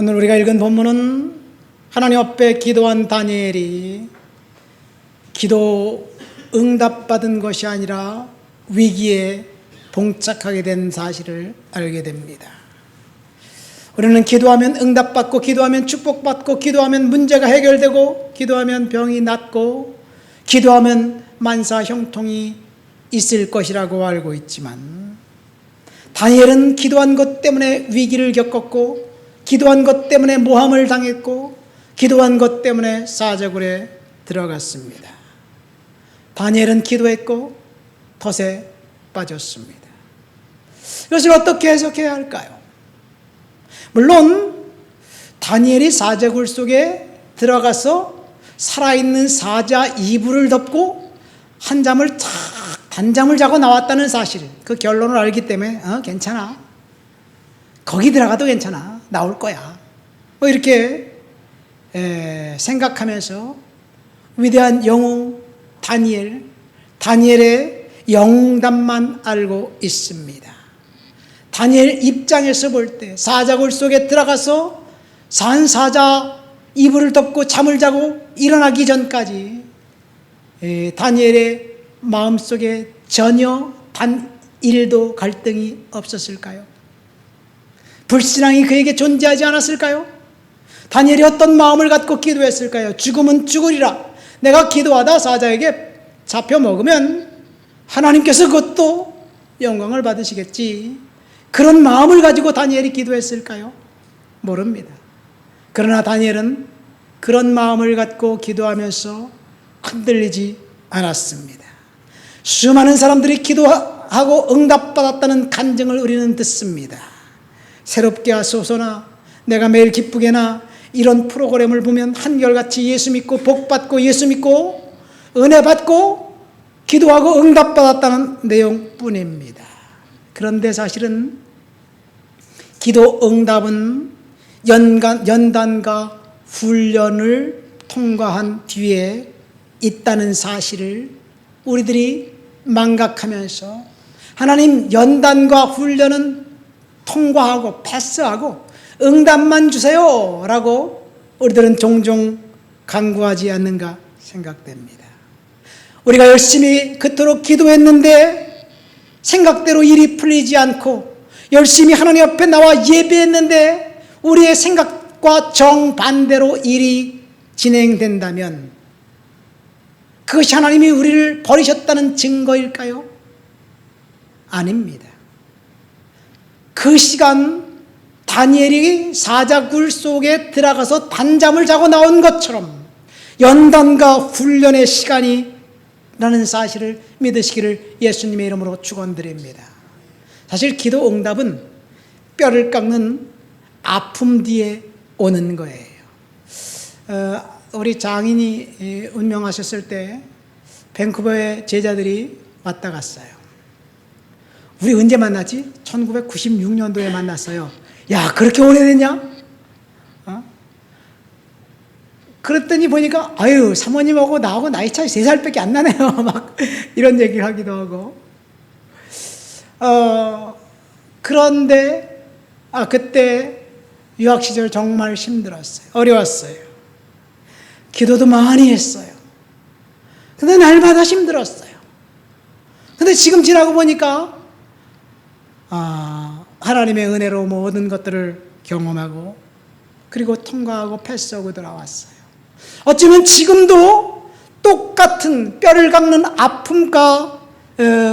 오늘 우리가 읽은 본문은 하나님 앞에 기도한 다니엘이 기도 응답받은 것이 아니라 위기에 봉착하게 된 사실을 알게 됩니다. 우리는 기도하면 응답받고, 기도하면 축복받고, 기도하면 문제가 해결되고, 기도하면 병이 낫고, 기도하면 만사 형통이 있을 것이라고 알고 있지만, 다니엘은 기도한 것 때문에 위기를 겪었고, 기도한 것 때문에 모함을 당했고, 기도한 것 때문에 사자굴에 들어갔습니다. 다니엘은 기도했고 덫에 빠졌습니다. 이것을 어떻게 해석해야 할까요? 물론 다니엘이 사자굴 속에 들어가서 살아있는 사자 이불을 덮고 단잠을 자고 나왔다는 사실, 그 결론을 알기 때문에 괜찮아, 거기 들어가도 괜찮아, 나올 거야, 이렇게 생각하면서 위대한 영웅 다니엘의 영담만 알고 있습니다. 다니엘 입장에서 볼 때 사자굴 속에 들어가서 산사자 이불을 덮고 잠을 자고 일어나기 전까지 다니엘의 마음속에 전혀 단 1도 갈등이 없었을까요? 불신앙이 그에게 존재하지 않았을까요? 다니엘이 어떤 마음을 갖고 기도했을까요? 죽으면 죽으리라, 내가 기도하다 사자에게 잡혀 먹으면 하나님께서 그것도 영광을 받으시겠지, 그런 마음을 가지고 다니엘이 기도했을까요? 모릅니다. 그러나 다니엘은 그런 마음을 갖고 기도하면서 흔들리지 않았습니다. 수많은 사람들이 기도하고 응답받았다는 간증을 우리는 듣습니다. 새롭게 하소서나, 내가 매일 기쁘게나, 이런 프로그램을 보면 한결같이 예수 믿고 복받고 예수 믿고 은혜 받고 기도하고 응답받았다는 내용뿐입니다. 그런데 사실은 기도 응답은 연단과 훈련을 통과한 뒤에 있다는 사실을 우리들이 망각하면서, 하나님 연단과 훈련은 통과하고 패스하고 응답만 주세요 라고 우리들은 종종 간구하지 않는가 생각됩니다. 우리가 열심히 그토록 기도했는데 생각대로 일이 풀리지 않고, 열심히 하나님 앞에 나와 예배했는데 우리의 생각과 정반대로 일이 진행된다면 그것이 하나님이 우리를 버리셨다는 증거일까요? 아닙니다. 그 시간 다니엘이 사자굴 속에 들어가서 단잠을 자고 나온 것처럼 연단과 훈련의 시간이라는 사실을 믿으시기를 예수님의 이름으로 축원드립니다. 사실 기도 응답은 뼈를 깎는 아픔 뒤에 오는 거예요. 우리 장인이 운명하셨을 때 밴쿠버에 제자들이 왔다 갔어요. 우리 언제 만났지? 1996년도에 만났어요. 야, 그렇게 오래됐냐? 그랬더니 보니까 사모님하고 나하고 나이 차이 3살밖에 안 나네요. 막 이런 얘기를 하기도 하고. 그런데 그때 유학 시절 정말 힘들었어요. 어려웠어요. 기도도 많이 했어요. 근데 날마다 힘들었어요. 근데 지금 지나고 보니까 하나님의 은혜로 모든 것들을 경험하고 그리고 통과하고 패스하고 돌아왔어요. 어쩌면 지금도 똑같은 뼈를 깎는 아픔과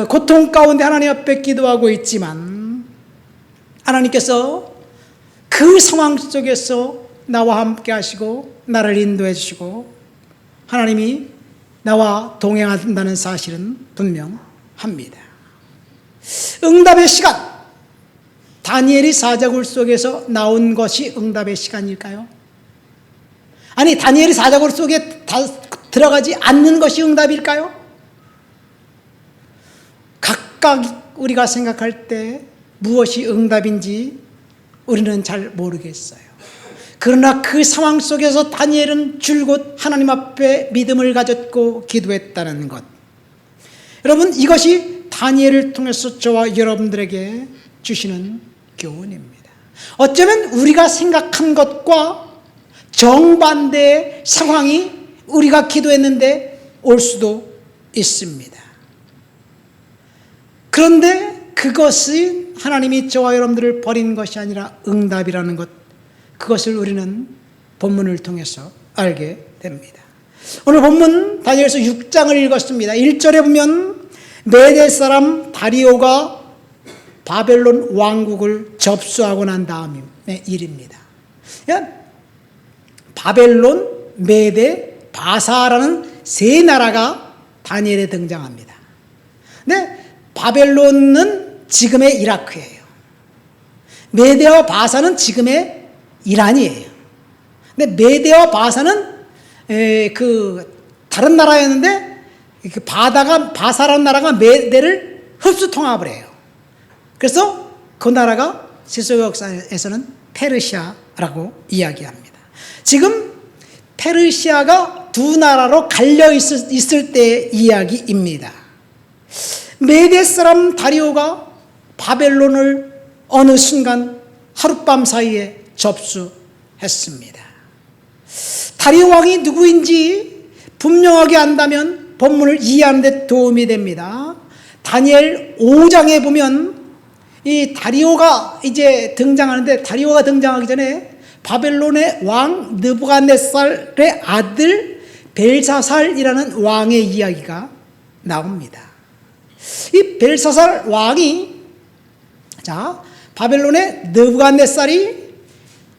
고통 가운데 하나님 앞에 기도하고 있지만, 하나님께서 그 상황 속에서 나와 함께 하시고 나를 인도해 주시고 하나님이 나와 동행한다는 사실은 분명합니다. 응답의 시간, 다니엘이 사자굴 속에서 나온 것이 응답의 시간일까요? 아니, 다니엘이 사자굴 속에 들어가지 않는 것이 응답일까요? 각각 우리가 생각할 때 무엇이 응답인지 우리는 잘 모르겠어요. 그러나 그 상황 속에서 다니엘은 줄곧 하나님 앞에 믿음을 가졌고 기도했다는 것, 여러분, 이것이 다니엘을 통해서 저와 여러분들에게 주시는 교훈입니다. 어쩌면 우리가 생각한 것과 정반대의 상황이 우리가 기도했는데 올 수도 있습니다. 그런데 그것이 하나님이 저와 여러분들을 버린 것이 아니라 응답이라는 것, 그것을 우리는 본문을 통해서 알게 됩니다. 오늘 본문 다니엘서 6장을 읽었습니다. 1절에 보면 메대 사람 다리오가 바벨론 왕국을 접수하고 난 다음의 일입니다. 바벨론, 메대, 바사라는 세 나라가 다니엘에 등장합니다. 근데 바벨론은 지금의 이라크예요. 메대와 바사는 지금의 이란이에요. 근데 메대와 바사는 다른 나라였는데 바사라는 나라가 메대를 흡수 통합을 해요. 그래서 그 나라가 세속 역사에서는 페르시아라고 이야기합니다. 지금 페르시아가 두 나라로 갈려 있을 때의 이야기입니다. 메대 사람 다리오가 바벨론을 어느 순간 하룻밤 사이에 접수했습니다. 다리오 왕이 누구인지 분명하게 안다면 본문을 이해하는 데 도움이 됩니다. 다니엘 5장에 보면 이 다리오가 이제 등장하는데, 다리오가 등장하기 전에 바벨론의 왕 느부갓네살의 아들 벨사살이라는 왕의 이야기가 나옵니다. 이 벨사살 왕이, 바벨론의 느부갓네살이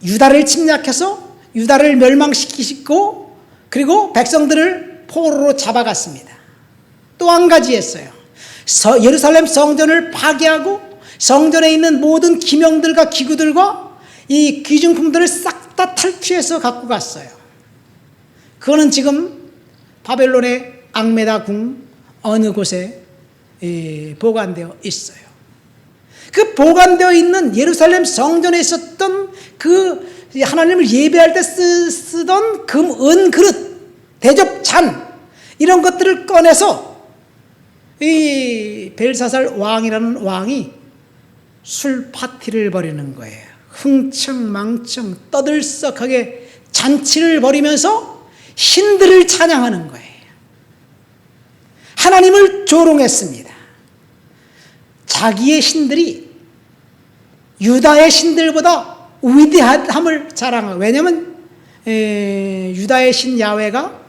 유다를 침략해서 유다를 멸망시키고 그리고 백성들을 포로로 잡아갔습니다. 또 한 가지 했어요. 예루살렘 성전을 파괴하고 성전에 있는 모든 기명들과 기구들과 이 귀중품들을 싹 다 탈취해서 갖고 갔어요. 그거는 지금 바벨론의 앙메다 궁 어느 곳에 보관되어 있어요. 그 보관되어 있는 예루살렘 성전에 있었던 그 하나님을 예배할 때 쓰던 금, 은 그릇, 대접 잔, 이런 것들을 꺼내서 이 벨사살 왕이라는 왕이 술 파티를 벌이는 거예요. 흥청망청 떠들썩하게 잔치를 벌이면서 신들을 찬양하는 거예요. 하나님을 조롱했습니다. 자기의 신들이 유다의 신들보다 위대함을 자랑하고, 왜냐하면 유다의 신 야훼가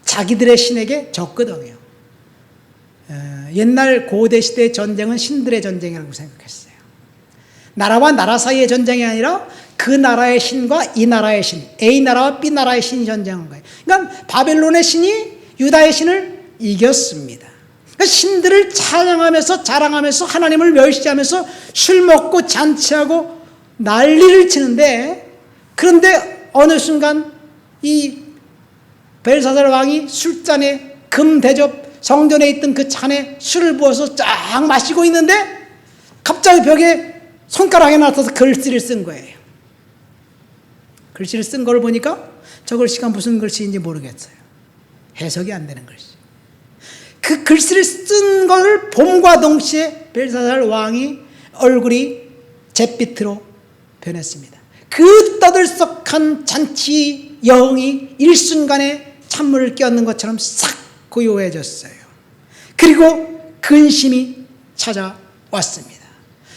자기들의 신에게 졌거든요. 옛날 고대시대의 전쟁은 신들의 전쟁이라고 생각했어요. 나라와 나라 사이의 전쟁이 아니라 그 나라의 신과 이 나라의 신, A 나라와 B 나라의 신이 전쟁한 거예요. 그러니까 바벨론의 신이 유다의 신을 이겼습니다. 그러니까 신들을 찬양하면서 자랑하면서 하나님을 멸시하면서 술 먹고 잔치하고 난리를 치는데, 그런데 어느 순간 이 벨사살 왕이 술잔에 금 대접, 성전에 있던 그 잔에 술을 부어서 쫙 마시고 있는데 갑자기 벽에 손가락에 나타나서 글씨를 쓴 거예요. 글씨를 쓴 걸 보니까 저 글씨가 무슨 글씨인지 모르겠어요. 해석이 안 되는 글씨. 그 글씨를 쓴 걸 봄과 동시에 벨사살 왕이 얼굴이 잿빛으로 변했습니다. 그 떠들썩한 잔치 여흥이 일순간에 찬물을 끼얹는 것처럼 싹 고요해졌어요. 그리고 근심이 찾아왔습니다.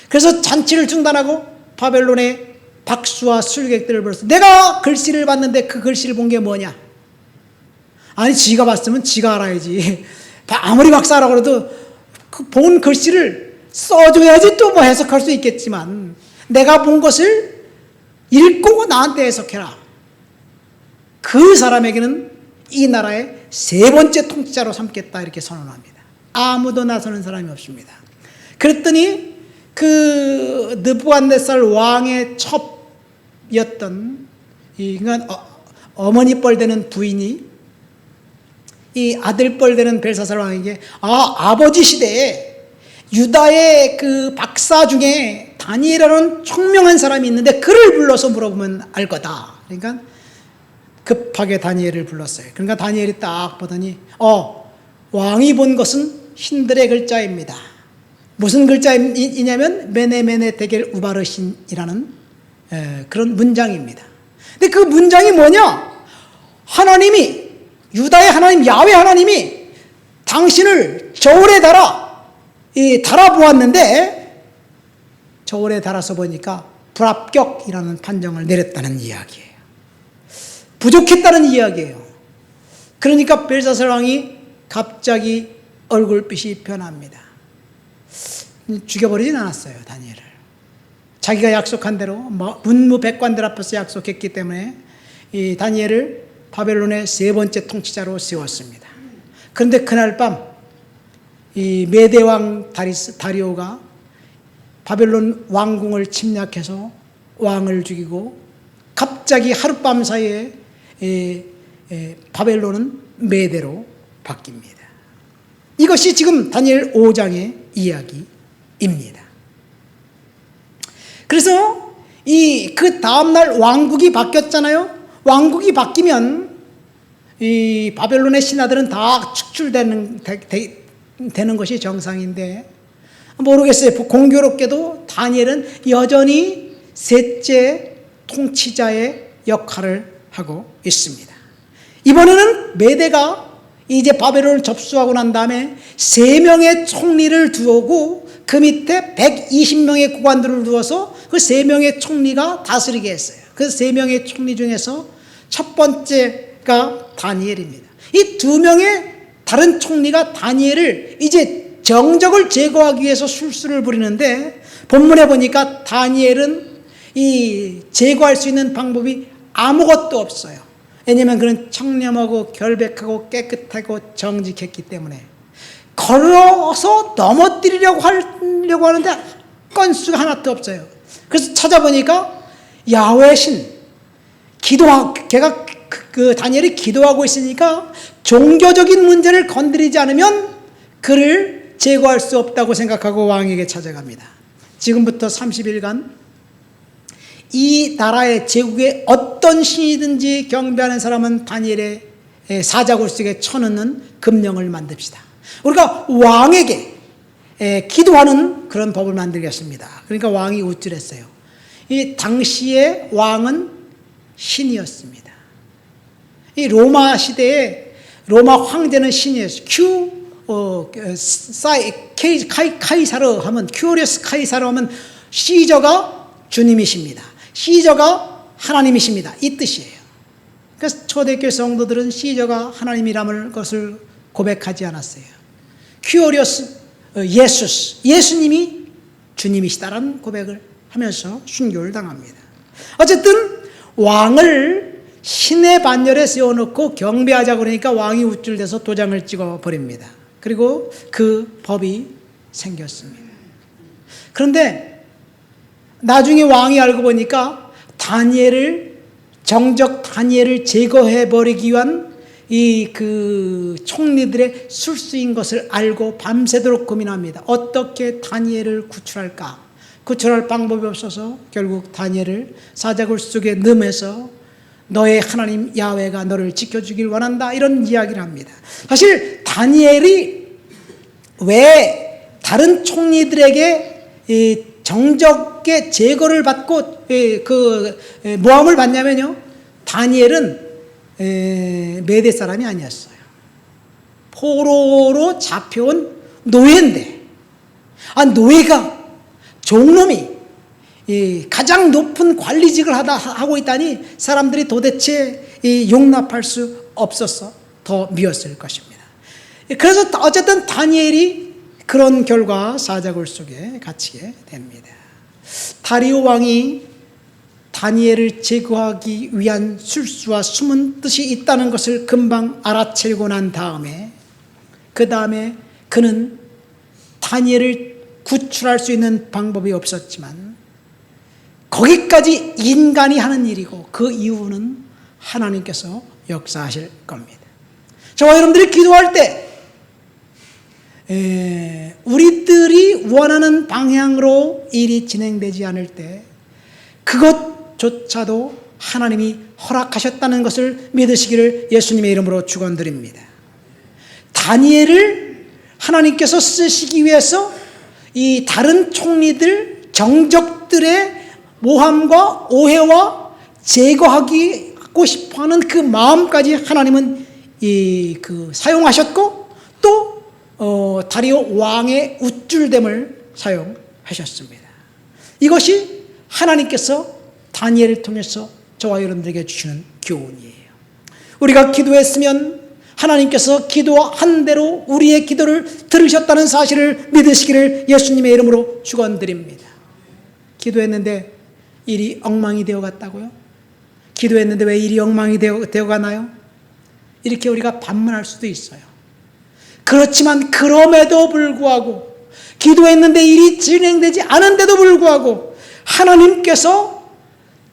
그래서 잔치를 중단하고 바벨론의 박수와 술객들을 불러서, 내가 글씨를 봤는데 그 글씨를 본 게 뭐냐? 아니, 지가 봤으면 지가 알아야지. 아무리 박사라고 해도 그 본 글씨를 써줘야지 또 뭐 해석할 수 있겠지만, 내가 본 것을 읽고 나한테 해석해라. 그 사람에게는 이 나라의 세 번째 통치자로 삼겠다, 이렇게 선언합니다. 아무도 나서는 사람이 없습니다. 그랬더니 그 느부갓네살 왕의 첩이었던 어머니 뻘되는 부인이 이 아들 뻘되는 벨사살 왕에게, 아버지 시대에 유다의 그 박사 중에 다니엘이라는 총명한 사람이 있는데 그를 불러서 물어보면 알 거다. 그러니까 급하게 다니엘을 불렀어요. 그러니까 다니엘이 딱 보더니 왕이 본 것은 신들의 글자입니다. 무슨 글자이냐면 메네메네 데겔 우바르신이라는 그런 문장입니다. 근데 그 문장이 뭐냐? 하나님이, 유다의 하나님 야훼 하나님이 당신을 저울에 달아보았는데 저울에 달아서 보니까 불합격이라는 판정을 내렸다는 이야기예요. 부족했다는 이야기예요. 그러니까 벨사살 왕이 갑자기 얼굴빛이 변합니다. 죽여버리진 않았어요, 다니엘을. 자기가 약속한 대로 문무백관들 앞에서 약속했기 때문에 이 다니엘을 바벨론의 세 번째 통치자로 세웠습니다. 그런데 그날 밤 이 메대왕 다리오가 바벨론 왕궁을 침략해서 왕을 죽이고 갑자기 하룻밤 사이에 바벨론은 메대로 바뀝니다. 이것이 지금 다니엘 5장의 이야기입니다. 그래서 그 다음날 왕국이 바뀌었잖아요. 왕국이 바뀌면 이 바벨론의 신하들은 다 축출되는 것이 정상인데 모르겠어요. 공교롭게도 다니엘은 여전히 셋째 통치자의 역할을 하고 있습니다. 이번에는 메대가 이제 바벨론을 접수하고 난 다음에 3명의 총리를 두고 그 밑에 120명의 고관들을 두어서 그 3명의 총리가 다스리게 했어요. 그 3명의 총리 중에서 첫 번째가 다니엘입니다. 이 2명의 다른 총리가 다니엘을 이제 정적을 제거하기 위해서 술수를 부리는데 본문에 보니까 다니엘은 이 제거할 수 있는 방법이 아무것도 없어요. 왜냐하면 그는 청렴하고 결백하고 깨끗하고 정직했기 때문에 걸어서 넘어뜨리려고 하는데 건수가 하나도 없어요. 그래서 찾아보니까 야훼 신 걔가 그 다니엘이 기도하고 있으니까 종교적인 문제를 건드리지 않으면 그를 제거할 수 없다고 생각하고 왕에게 찾아갑니다. 지금부터 30일간 이 나라의 제국의 어떤 신이든지 경배하는 사람은 다니엘의 사자굴 속에 쳐넣는 금령을 만듭시다. 우리가 왕에게 기도하는 그런 법을 만들겠습니다. 그러니까 왕이 우쭐했어요. 이 당시의 왕은 신이었습니다. 이 로마 시대에 로마 황제는 신이었어요. 카이사르 하면 큐리어스 카이사르 하면 시저가 주님이십니다. 시저가 하나님이십니다. 이 뜻이에요. 그래서 초대교회 성도들은 시저가 하나님이라는 것을 고백하지 않았어요. 큐리어스 예수님이 주님이시다라는 고백을 하면서 순교를 당합니다. 어쨌든 왕을 신의 반열에 세워놓고 경배하자 그러니까 왕이 우쭐대서 도장을 찍어버립니다. 그리고 그 법이 생겼습니다. 그런데 나중에 왕이 알고 보니까 정적 다니엘을 제거해버리기 위한 그 총리들의 술수인 것을 알고 밤새도록 고민합니다. 어떻게 다니엘을 구출할까? 구출할 방법이 없어서 결국 다니엘을 사자굴 속에 넣으면서 너의 하나님 야훼가 너를 지켜주길 원한다 이런 이야기를 합니다. 사실 다니엘이 왜 다른 총리들에게 정적의 제거를 받고 그 모함을 받냐면요, 다니엘은 메대 사람이 아니었어요. 포로로 잡혀온 노예인데, 노예가 종놈이 가장 높은 관리직을 하고 있다니 사람들이 도대체 용납할 수 없어서 더 미웠을 것입니다. 그래서 어쨌든 다니엘이 그런 결과 사자굴 속에 갇히게 됩니다. 다리오 왕이 다니엘을 제거하기 위한 술수와 숨은 뜻이 있다는 것을 금방 알아채고 난 다음에 그 다음에 그는 다니엘을 구출할 수 있는 방법이 없었지만 거기까지 인간이 하는 일이고 그 이유는 하나님께서 역사하실 겁니다. 저와 여러분들이 기도할 때 우리들이 원하는 방향으로 일이 진행되지 않을 때 그것조차도 하나님이 허락하셨다는 것을 믿으시기를 예수님의 이름으로 축원드립니다. 다니엘을 하나님께서 쓰시기 위해서 이 다른 총리들 정적들의 모함과 오해와 제거하고 싶어하는 그 마음까지 하나님은 사용하셨고, 또 다리오 왕의 우쭐됨을 사용하셨습니다. 이것이 하나님께서 다니엘을 통해서 저와 여러분들에게 주시는 교훈이에요. 우리가 기도했으면 하나님께서 기도한 대로 우리의 기도를 들으셨다는 사실을 믿으시기를 예수님의 이름으로 축원드립니다. 기도했는데 일이 엉망이 되어갔다고요? 기도했는데 왜 일이 엉망이 되어가나요? 이렇게 우리가 반문할 수도 있어요. 그렇지만 그럼에도 불구하고, 기도했는데 일이 진행되지 않은데도 불구하고 하나님께서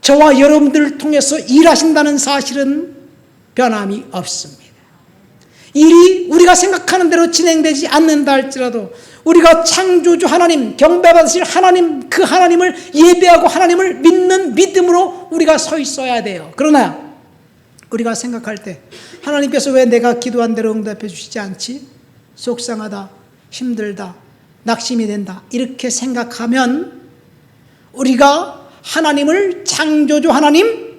저와 여러분들을 통해서 일하신다는 사실은 변함이 없습니다. 일이 우리가 생각하는 대로 진행되지 않는다 할지라도 우리가 창조주 하나님, 경배받으실 하나님, 그 하나님을 예배하고 하나님을 믿는 믿음으로 우리가 서 있어야 돼요. 그러나 우리가 생각할 때 하나님께서 왜 내가 기도한 대로 응답해 주시지 않지? 속상하다, 힘들다, 낙심이 된다, 이렇게 생각하면 우리가 하나님을 창조주 하나님,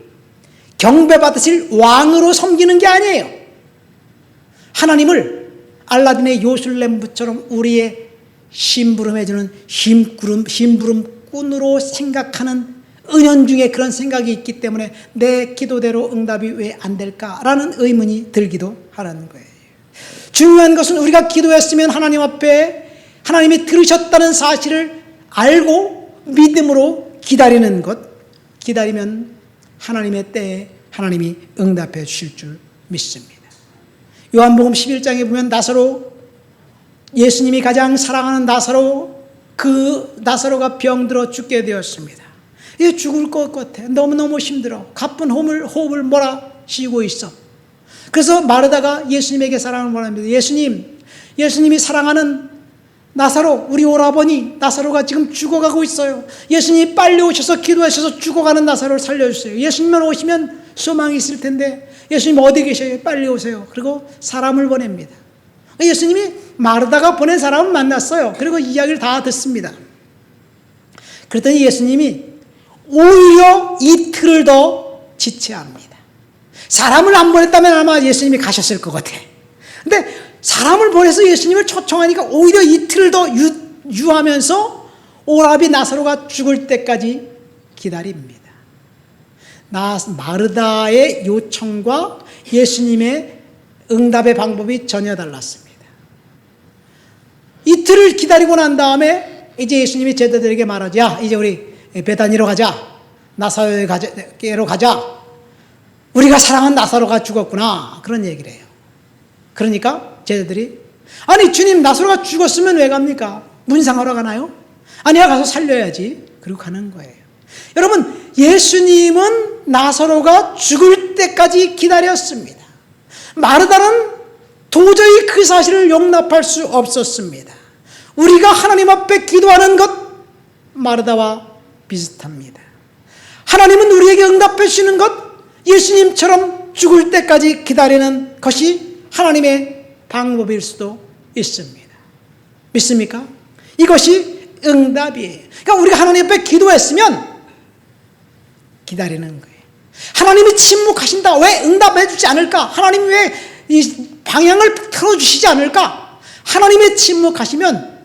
경배받으실 왕으로 섬기는 게 아니에요. 하나님을 알라딘의 요술램부처럼 우리의 심부름해주는 심부름꾼으로 생각하는 은연중에 그런 생각이 있기 때문에 내 기도대로 응답이 왜 안 될까라는 의문이 들기도 하는 거예요. 중요한 것은 우리가 기도했으면 하나님 앞에 하나님이 들으셨다는 사실을 알고 믿음으로 기다리는 것, 기다리면 하나님의 때에 하나님이 응답해 주실 줄 믿습니다. 요한복음 11장에 보면 나사로, 예수님이 가장 사랑하는 나사로, 그 나사로가 병들어 죽게 되었습니다. 이제 죽을 것 같아. 너무너무 힘들어. 가쁜 호흡을 몰아쉬고 있어. 그래서 마르다가 예수님에게 사랑을 원합니다. 예수님이 사랑하는 나사로, 우리 오라버니 나사로가 지금 죽어가고 있어요. 예수님이 빨리 오셔서 기도하셔서 죽어가는 나사로를 살려주세요. 예수님만 오시면 소망이 있을 텐데 예수님 어디 계셔요? 빨리 오세요. 그리고 사람을 보냅니다. 예수님이 마르다가 보낸 사람을 만났어요. 그리고 이야기를 다 듣습니다. 그랬더니 예수님이 오히려 이틀을 더 지체합니다. 사람을 안 보냈다면 아마 예수님이 가셨을 것 같아. 근데 사람을 보내서 예수님을 초청하니까 오히려 이틀을 더 유하면서 오라비 나사로가 죽을 때까지 기다립니다. 마르다의 요청과 예수님의 응답의 방법이 전혀 달랐습니다. 이틀을 기다리고 난 다음에 이제 예수님이 제자들에게 말하죠. 야, 이제 우리 베다니로 가자. 나사로에게로 가자. 우리가 사랑한 나사로가 죽었구나. 그런 얘기를 해요. 그러니까 제자들이, 아니 주님, 나사로가 죽었으면 왜 갑니까? 문상하러 가나요? 아니야, 가서 살려야지. 그리고 가는 거예요. 여러분, 예수님은 나사로가 죽을 때까지 기다렸습니다. 마르다는 도저히 그 사실을 용납할 수 없었습니다. 우리가 하나님 앞에 기도하는 것, 마르다와 비슷합니다. 하나님은 우리에게 응답해 주시는 것, 예수님처럼 죽을 때까지 기다리는 것이 하나님의 방법일 수도 있습니다. 믿습니까? 이것이 응답이에요. 그러니까 우리가 하나님 앞에 기도했으면 기다리는 거예요. 하나님이 침묵하신다. 왜 응답해 주지 않을까? 하나님이 왜 이 방향을 틀어주시지 않을까? 하나님이 침묵하시면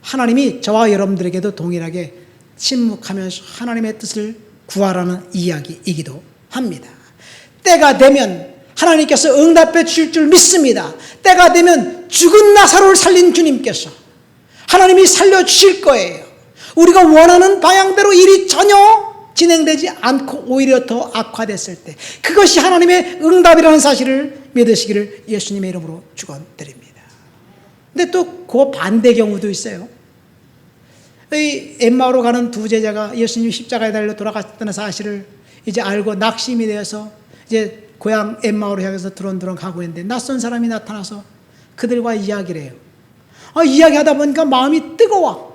하나님이 저와 여러분들에게도 동일하게 침묵하면서 하나님의 뜻을 구하라는 이야기이기도 합니다. 때가 되면 하나님께서 응답해 주실 줄 믿습니다. 때가 되면 죽은 나사로를 살린 주님께서 하나님이 살려주실 거예요. 우리가 원하는 방향대로 일이 전혀 진행되지 않고 오히려 더 악화됐을 때, 그것이 하나님의 응답이라는 사실을 믿으시기를 예수님의 이름으로 축원드립니다. 근데 또 그 반대 경우도 있어요. 이 엠마오로 가는 두 제자가 예수님이 십자가에 달려 돌아갔다는 사실을 이제 알고 낙심이 되어서 이제 고향 엠마오로 향해서 드론드론 가고 있는데 낯선 사람이 나타나서 그들과 이야기를 해요. 이야기하다 보니까 마음이 뜨거워.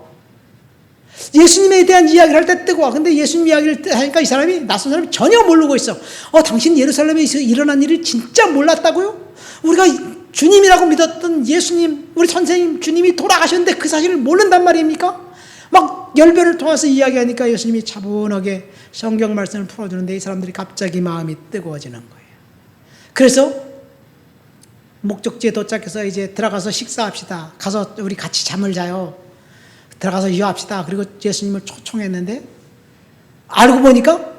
예수님에 대한 이야기를 할 때 뜨거워. 근데 예수님 이야기를 하니까 이 사람이, 낯선 사람이 전혀 모르고 있어. 당신 예루살렘에서 일어난 일을 진짜 몰랐다고요? 우리가 주님이라고 믿었던 예수님, 우리 선생님 주님이 돌아가셨는데 그 사실을 모른단 말입니까? 막 열변을 통해서 이야기하니까 예수님이 차분하게 성경 말씀을 풀어주는데 이 사람들이 갑자기 마음이 뜨거워지는 거예요. 그래서 목적지에 도착해서 이제 들어가서 식사합시다. 가서 우리 같이 잠을 자요. 들어가서 유합시다. 그리고 예수님을 초청했는데 알고 보니까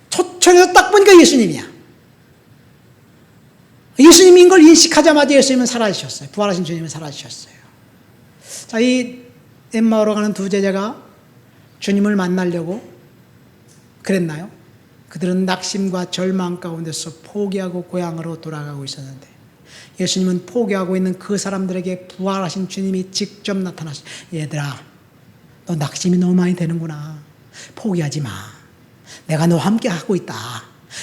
초청해서 딱 보니까 예수님이야. 예수님인 걸 인식하자마자 예수님은 사라지셨어요. 부활하신 주님은 사라지셨어요. 자, 이 엠마오로 가는 두 제자가 주님을 만나려고 그랬나요? 그들은 낙심과 절망 가운데서 포기하고 고향으로 돌아가고 있었는데 예수님은 포기하고 있는 그 사람들에게 부활하신 주님이 직접 나타나서 얘들아, 너 낙심이 너무 많이 되는구나. 포기하지 마. 내가 너와 함께 하고 있다.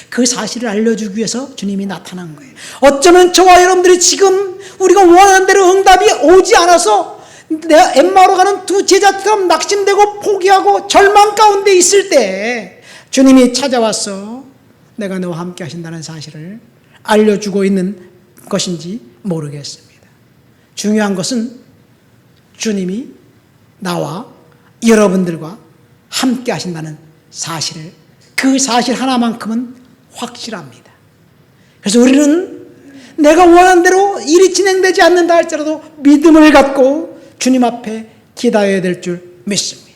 그 사실을 알려주기 위해서 주님이 나타난 거예요. 어쩌면 저와 여러분들이 지금 우리가 원하는 대로 응답이 오지 않아서 내가 엠마오로 가는 두 제자처럼 낙심되고 포기하고 절망 가운데 있을 때 주님이 찾아와서 내가 너와 함께 하신다는 사실을 알려주고 있는 것인지 모르겠습니다. 중요한 것은 주님이 나와 여러분들과 함께 하신다는 사실을, 그 사실 하나만큼은 확실합니다. 그래서 우리는 내가 원하는 대로 일이 진행되지 않는다 할지라도 믿음을 갖고 주님 앞에 기다려야 될 줄 믿습니다.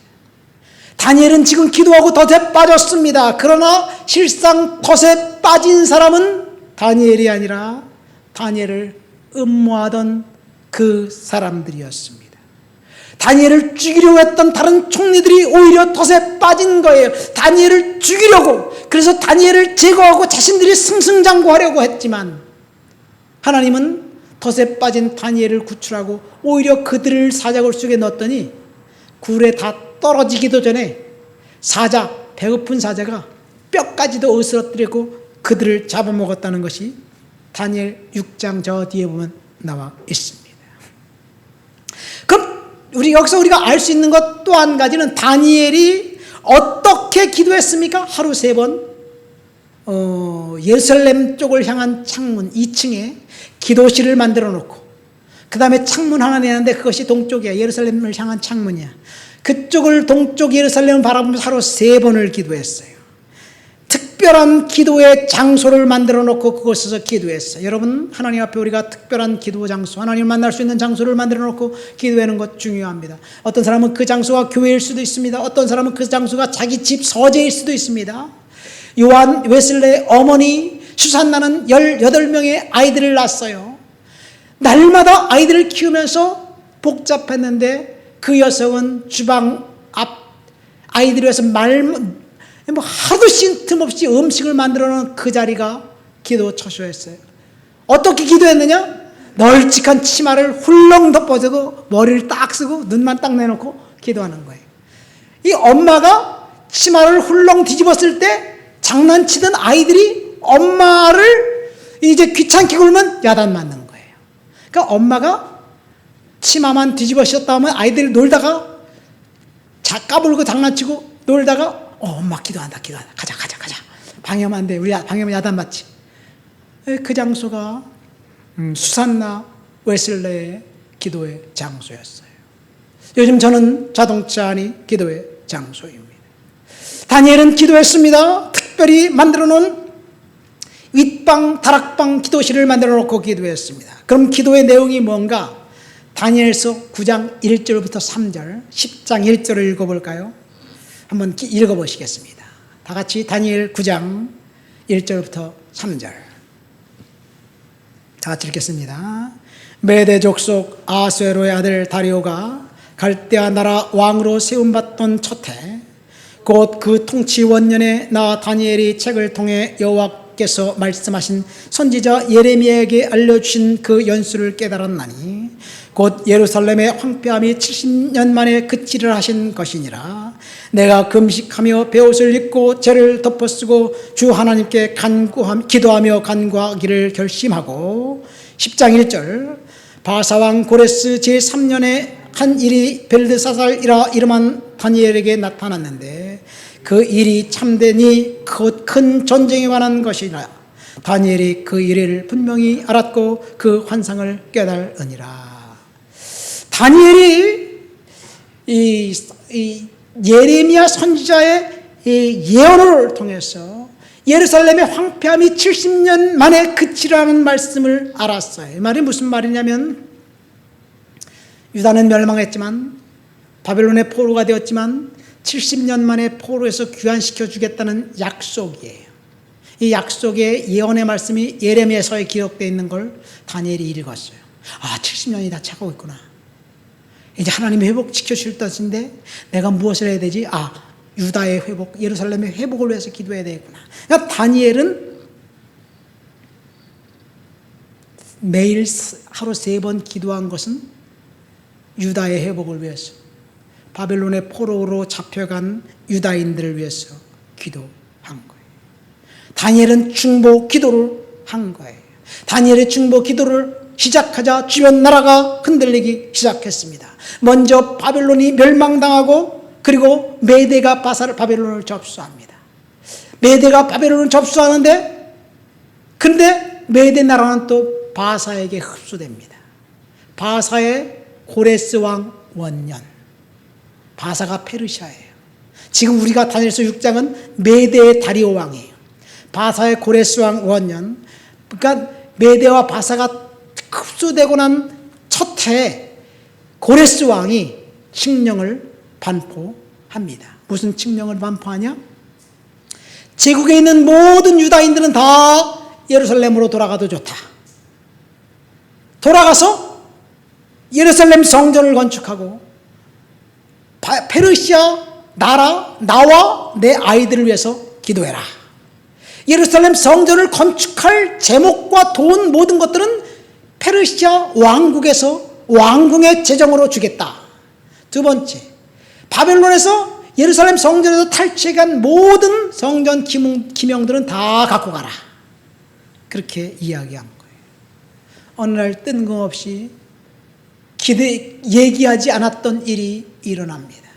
다니엘은 지금 기도하고 덫에 빠졌습니다. 그러나 실상 덫에 빠진 사람은 다니엘이 아니라 다니엘을 음모하던 그 사람들이었습니다. 다니엘을 죽이려고 했던 다른 총리들이 오히려 덫에 빠진 거예요. 다니엘을 죽이려고, 그래서 다니엘을 제거하고 자신들이 승승장구하려고 했지만 하나님은 덫에 빠진 다니엘을 구출하고 오히려 그들을 사자굴 속에 넣었더니 굴에 다 떨어지기도 전에 사자, 배고픈 사자가 뼈까지도 으스러뜨리고 그들을 잡아먹었다는 것이 다니엘 6장 저 뒤에 보면 나와 있습니다. 그럼 여기서 우리가 알 수 있는 것 또 한 가지는 다니엘이 어떻게 기도했습니까? 하루 3번 예루살렘 쪽을 향한 창문 2층에 기도실을 만들어 놓고 그 다음에 창문 하나 내는데 그것이 동쪽이야. 예루살렘을 향한 창문이야. 그쪽을 동쪽 예루살렘을 바라보면서 하루 3번을 기도했어요. 특별한 기도의 장소를 만들어 놓고 그곳에서 기도했어요. 여러분, 하나님 앞에 우리가 특별한 기도 장소, 하나님을 만날 수 있는 장소를 만들어 놓고 기도하는 것 중요합니다. 어떤 사람은 그 장소가 교회일 수도 있습니다. 어떤 사람은 그 장소가 자기 집 서재일 수도 있습니다. 요한 웨슬레의 어머니 수산나는 18명의 아이들을 낳았어요. 날마다 아이들을 키우면서 복잡했는데 그 여성은 주방 앞 아이들을 위해서 하도 쉼틈없이 음식을 만들어 놓은 그 자리가 기도 처소였어요. 어떻게 기도했느냐? 널찍한 치마를 훌렁 덮어주고 머리를 딱 쓰고 눈만 딱 내놓고 기도하는 거예요. 이 엄마가 치마를 훌렁 뒤집었을 때 장난치던 아이들이 엄마를 이제 귀찮게 굴면 야단 맞는 거예요. 그러니까 엄마가 치마만 뒤집어씌웠다 하면 아이들이 놀다가 까불고 장난치고 놀다가 엄마 기도한다. 가자. 방해하면 안 돼. 우리 방해하면 야단 맞지. 그 장소가 수산나 웨슬레의 기도의 장소였어요. 요즘 저는 자동차 안이 기도의 장소입니다. 다니엘은 기도했습니다. 특별히 만들어 놓은 윗방, 다락방 기도실을 만들어 놓고 기도했습니다. 그럼 기도의 내용이 뭔가? 다니엘서 9장 1절부터 3절, 10장 1절을 읽어볼까요? 한번 읽어보시겠습니다. 다 같이 다니엘 9장 1절부터 3절. 다 같이 읽겠습니다. 메대 족속 아수에로의 아들 다리오가 갈대아 나라 왕으로 세움받던 첫해 곧 그 통치 원년에 나 다니엘이 책을 통해 여호와께서 말씀하신 선지자 예레미야에게 알려주신 그 연수를 깨달았나니 곧 예루살렘의 황폐함이 70년 만에 그치를 하신 것이니라. 내가 금식하며 베옷을 입고 죄를 덮어쓰고 주 하나님께 기도하며 간구하기를 결심하고 10장 1절 바사왕 고레스 제3년에 한 일이 벨드사살이라 이름한 다니엘에게 나타났는데 그 일이 참되니 곧 큰 전쟁에 관한 것이라. 다니엘이 그 일을 분명히 알았고 그 환상을 깨달으니라. 다니엘이 이 이 예레미야 선지자의 이 예언을 통해서 예루살렘의 황폐함이 70년 만에 그치라는 말씀을 알았어요. 이 말이 무슨 말이냐면 유다는 멸망했지만 바벨론의 포로가 되었지만 70년 만에 포로에서 귀환시켜 주겠다는 약속이에요. 이 약속의 예언의 말씀이 예레미야서에 기록되어 있는 걸 다니엘이 읽었어요. 70년이 다 차가고 있구나. 이제 하나님이 회복 지켜주실 것인데 내가 무엇을 해야 되지? 유다의 회복, 예루살렘의 회복을 위해서 기도해야 되겠구나. 그러니까 다니엘은 매일 하루 3번 기도한 것은 유다의 회복을 위해서, 바벨론의 포로로 잡혀간 유다인들을 위해서 기도한 거예요. 다니엘은 중보 기도를 한 거예요. 다니엘의 중보 기도를 시작하자 주변 나라가 흔들리기 시작했습니다. 먼저 바벨론이 멸망당하고 그리고 메대가 바벨론을 접수합니다. 메대가 바벨론을 접수하는데 근데 메대 나라는 또 바사에게 흡수됩니다. 바사의 고레스 왕 원년. 바사가 페르시아예요. 지금 우리가 다니엘서 6장은 메대의 다리오 왕이에요. 바사의 고레스 왕 원년. 그러니까 메대와 바사가 흡수되고 난 첫 해에 고레스 왕이 칙령을 반포합니다. 무슨 칙령을 반포하냐? 제국에 있는 모든 유다인들은 다 예루살렘으로 돌아가도 좋다. 돌아가서 예루살렘 성전을 건축하고 페르시아 나와 내 아이들을 위해서 기도해라. 예루살렘 성전을 건축할 제목과 돈 모든 것들은 페르시아 왕국에서 왕궁의 재정으로 주겠다. 두 번째, 바벨론에서 예루살렘 성전에서 탈취해간 모든 성전 기명들은 다 갖고 가라. 그렇게 이야기한 거예요. 어느 날 뜬금없이 얘기하지 않았던 일이 일어납니다.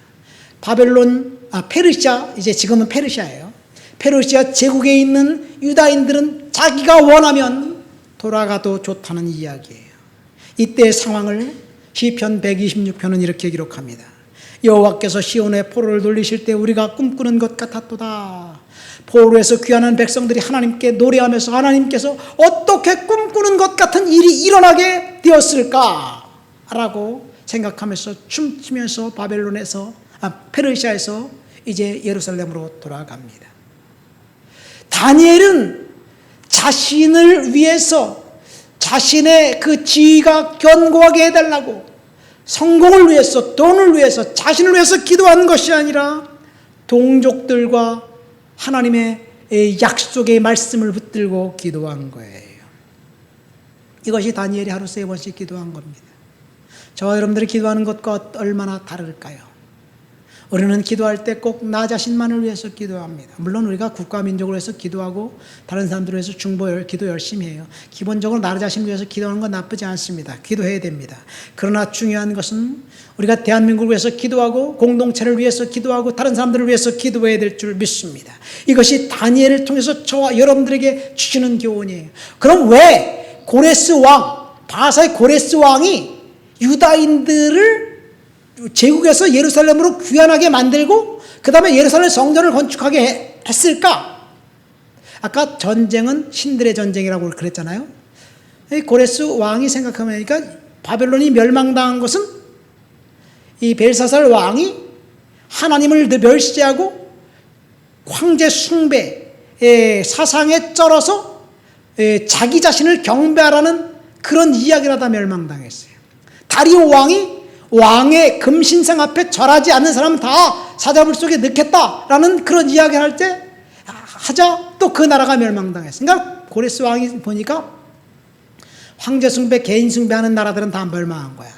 페르시아, 이제 지금은 페르시아예요. 페르시아 제국에 있는 유다인들은 자기가 원하면 돌아가도 좋다는 이야기예요. 이때의 상황을 시편 126편은 이렇게 기록합니다. 여호와께서 시온의 포로를 돌리실 때 우리가 꿈꾸는 것 같았도다. 포로에서 귀환한 백성들이 하나님께 노래하면서 하나님께서 어떻게 꿈꾸는 것 같은 일이 일어나게 되었을까? 라고 생각하면서 춤추면서 페르시아에서 이제 예루살렘으로 돌아갑니다. 다니엘은 자신을 위해서 자신의 그 지위가 견고하게 해달라고 성공을 위해서 돈을 위해서 자신을 위해서 기도한 것이 아니라 동족들과 하나님의 약속의 말씀을 붙들고 기도한 거예요. 이것이 다니엘이 하루 3번씩 기도한 겁니다. 저와 여러분들이 기도하는 것과 얼마나 다를까요? 우리는 기도할 때 꼭 나 자신만을 위해서 기도합니다. 물론 우리가 국가 민족을 위해서 기도하고 다른 사람들을 위해서 기도 열심히 해요. 기본적으로 나 자신을 위해서 기도하는 건 나쁘지 않습니다. 기도해야 됩니다. 그러나 중요한 것은 우리가 대한민국을 위해서 기도하고 공동체를 위해서 기도하고 다른 사람들을 위해서 기도해야 될 줄 믿습니다. 이것이 다니엘을 통해서 저와 여러분들에게 주시는 교훈이에요. 그럼 왜 바사의 고레스 왕이 유다인들을 제국에서 예루살렘으로 귀환하게 만들고 그 다음에 예루살렘 성전을 건축하게 했을까? 아까 전쟁은 신들의 전쟁이라고 그랬잖아요. 고레스 왕이 생각하니까 바벨론이 멸망당한 것은 이 벨사살 왕이 하나님을 멸시하고 황제 숭배 사상에 쩔어서 자기 자신을 경배하라는 그런 이야기를 하다 멸망당했어요. 다리오 왕이 왕의 금신상 앞에 절하지 않는 사람 다 사자불 속에 넣겠다라는 그런 이야기를 할 때 하자 또 그 나라가 멸망당했어요. 그러니까 고레스 왕이 보니까 황제 숭배, 개인 숭배하는 나라들은 다 멸망한 거야.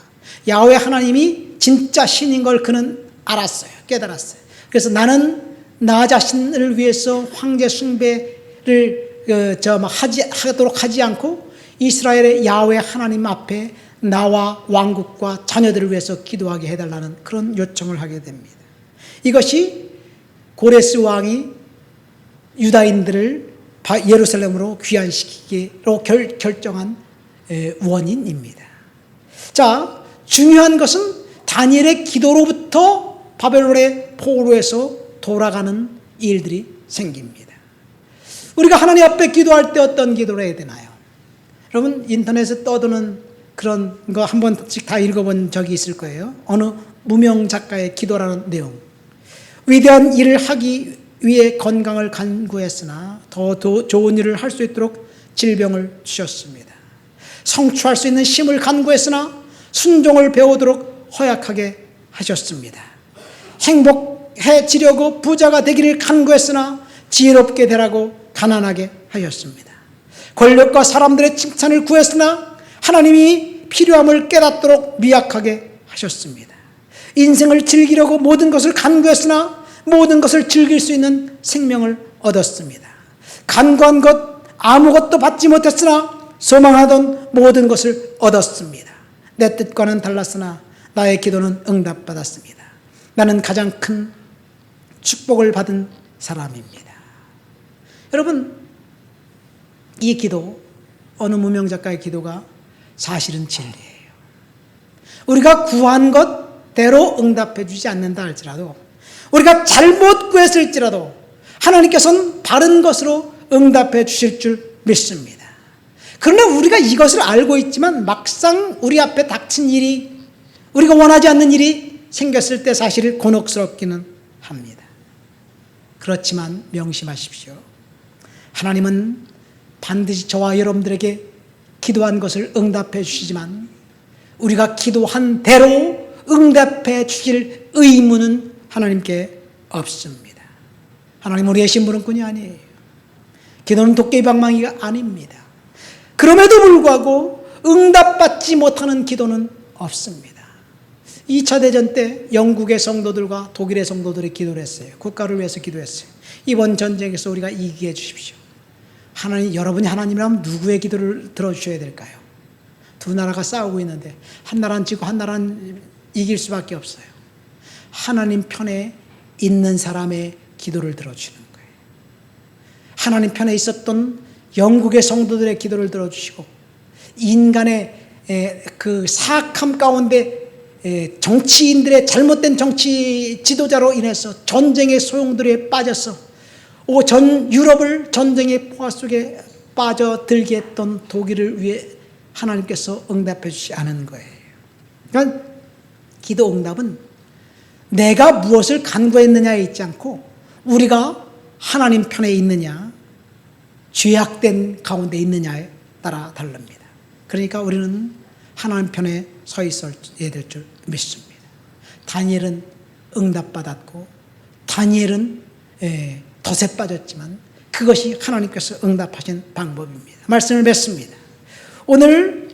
야훼 하나님이 진짜 신인 걸 그는 알았어요. 깨달았어요. 그래서 나는 나 자신을 위해서 황제 숭배를 하도록 하지 않고 이스라엘의 야훼 하나님 앞에 나와 왕국과 자녀들을 위해서 기도하게 해달라는 그런 요청을 하게 됩니다. 이것이 고레스 왕이 유다인들을 예루살렘으로 귀환시키기로 결정한 원인입니다. 자, 중요한 것은 다니엘의 기도로부터 바벨론의 포로에서 돌아가는 일들이 생깁니다. 우리가 하나님 앞에 기도할 때 어떤 기도를 해야 되나요? 여러분 인터넷에 떠도는 그런 거 한 번씩 다 읽어본 적이 있을 거예요. 어느 무명 작가의 기도라는 내용. 위대한 일을 하기 위해 건강을 간구했으나 더 좋은 일을 할 수 있도록 질병을 주셨습니다. 성취할 수 있는 힘을 간구했으나 순종을 배우도록 허약하게 하셨습니다. 행복해지려고 부자가 되기를 간구했으나 지혜롭게 되라고 가난하게 하셨습니다. 권력과 사람들의 칭찬을 구했으나 하나님이 필요함을 깨닫도록 미약하게 하셨습니다. 인생을 즐기려고 모든 것을 간구했으나 모든 것을 즐길 수 있는 생명을 얻었습니다. 간구한 것 아무것도 받지 못했으나 소망하던 모든 것을 얻었습니다. 내 뜻과는 달랐으나 나의 기도는 응답받았습니다. 나는 가장 큰 축복을 받은 사람입니다. 여러분, 이 기도, 어느 무명 작가의 기도가 사실은 진리예요. 우리가 구한 것대로 응답해 주지 않는다 할지라도, 우리가 잘못 구했을지라도 하나님께서는 바른 것으로 응답해 주실 줄 믿습니다. 그러나 우리가 이것을 알고 있지만 막상 우리 앞에 닥친 일이, 우리가 원하지 않는 일이 생겼을 때 사실 곤혹스럽기는 합니다. 그렇지만 명심하십시오. 하나님은 반드시 저와 여러분들에게 기도한 것을 응답해 주시지만 우리가 기도한 대로 응답해 주실 의무는 하나님께 없습니다. 하나님 우리의 심부름꾼이 아니에요. 기도는 도깨비 방망이가 아닙니다. 그럼에도 불구하고 응답받지 못하는 기도는 없습니다. 2차 대전 때 영국의 성도들과 독일의 성도들이 기도를 했어요. 국가를 위해서 기도했어요. 이번 전쟁에서 우리가 이기게 해주십시오. 하나님, 여러분이 하나님이라면 누구의 기도를 들어주셔야 될까요? 두 나라가 싸우고 있는데 한 나라는 지고 한 나라는 이길 수밖에 없어요. 하나님 편에 있는 사람의 기도를 들어주시는 거예요. 하나님 편에 있었던 영국의 성도들의 기도를 들어주시고 인간의 그 사악함 가운데 정치인들의 잘못된 정치 지도자로 인해서 전쟁의 소용돌이에 빠져서 전 유럽을 전쟁의 포화 속에 빠져들게 했던 독일을 위해 하나님께서 응답해 주시지 않은 거예요. 그러니까 기도 응답은 내가 무엇을 간구했느냐에 있지 않고 우리가 하나님 편에 있느냐, 죄악된 가운데 있느냐에 따라 다릅니다. 그러니까 우리는 하나님 편에 서 있어야 될 줄 믿습니다. 다니엘은 응답받았고 다니엘은 덫에 빠졌지만 그것이 하나님께서 응답하신 방법입니다. 말씀을 맺습니다. 오늘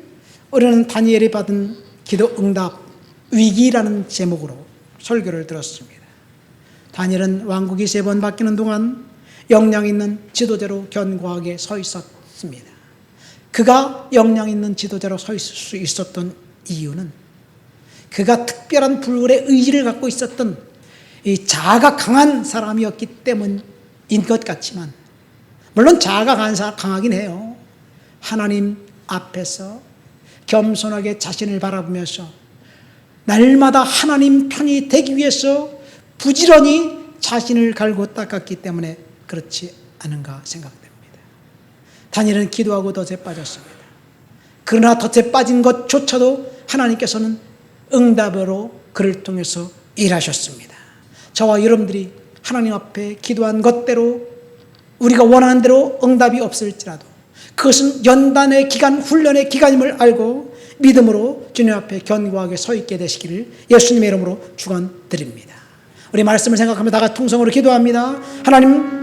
우리는 다니엘이 받은 기도 응답 위기라는 제목으로 설교를 들었습니다. 다니엘은 왕국이 3번 바뀌는 동안 역량 있는 지도자로 견고하게 서 있었습니다. 그가 역량 있는 지도자로 서 있을 수 있었던 이유는 그가 특별한 불굴의 의지를 갖고 있었던 이 자아가 강한 사람이었기 때문인 것 같지만, 물론 자아가 강하긴 해요. 하나님 앞에서 겸손하게 자신을 바라보면서 날마다 하나님 편이 되기 위해서 부지런히 자신을 갈고 닦았기 때문에 그렇지 않은가 생각됩니다. 다니엘은 기도하고 덫에 빠졌습니다. 그러나 덫에 빠진 것조차도 하나님께서는 응답으로 그를 통해서 일하셨습니다. 저와 여러분들이 하나님 앞에 기도한 것대로 우리가 원하는 대로 응답이 없을지라도 그것은 연단의 기간, 훈련의 기간임을 알고 믿음으로 주님 앞에 견고하게 서 있게 되시기를 예수님의 이름으로 축원드립니다. 우리 말씀을 생각하며 다 같이 통성으로 기도합니다. 하나님,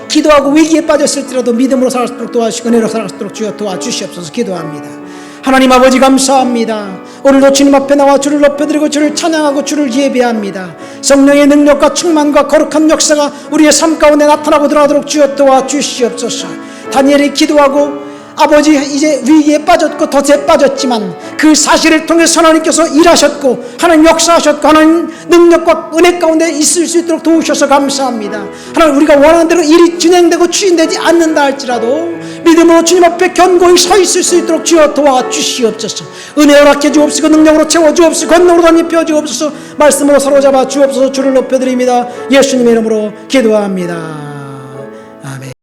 기도하고 위기에 빠졌을지라도 믿음으로 살아갈 수 있도록 도와주시고 은혜로 살아갈 수 있도록 주여 도와주시옵소서. 기도합니다. 하나님 아버지 감사합니다. 오늘도 주님 앞에 나와 주를 높여드리고 주를 찬양하고 주를 예배합니다. 성령의 능력과 충만과 거룩한 역사가 우리의 삶 가운데 나타나고 들어가도록 주여 도와주시옵소서. 다니엘이 기도하고 아버지 이제 위기에 빠졌고 덫에 빠졌지만 그 사실을 통해서 하나님께서 일하셨고 하나님 역사하셨고 하나님 능력과 은혜 가운데 있을 수 있도록 도우셔서 감사합니다. 하나님, 우리가 원하는 대로 일이 진행되고 추진되지 않는다 할지라도 믿음으로 주님 앞에 견고히 서 있을 수 있도록 주여 도와주시옵소서. 은혜 허락해 주옵시고 능력으로 채워 주옵시고 권능으로 덧입혀 주옵소서. 말씀으로 사로잡아 주옵소서. 주를 높여드립니다. 예수님의 이름으로 기도합니다.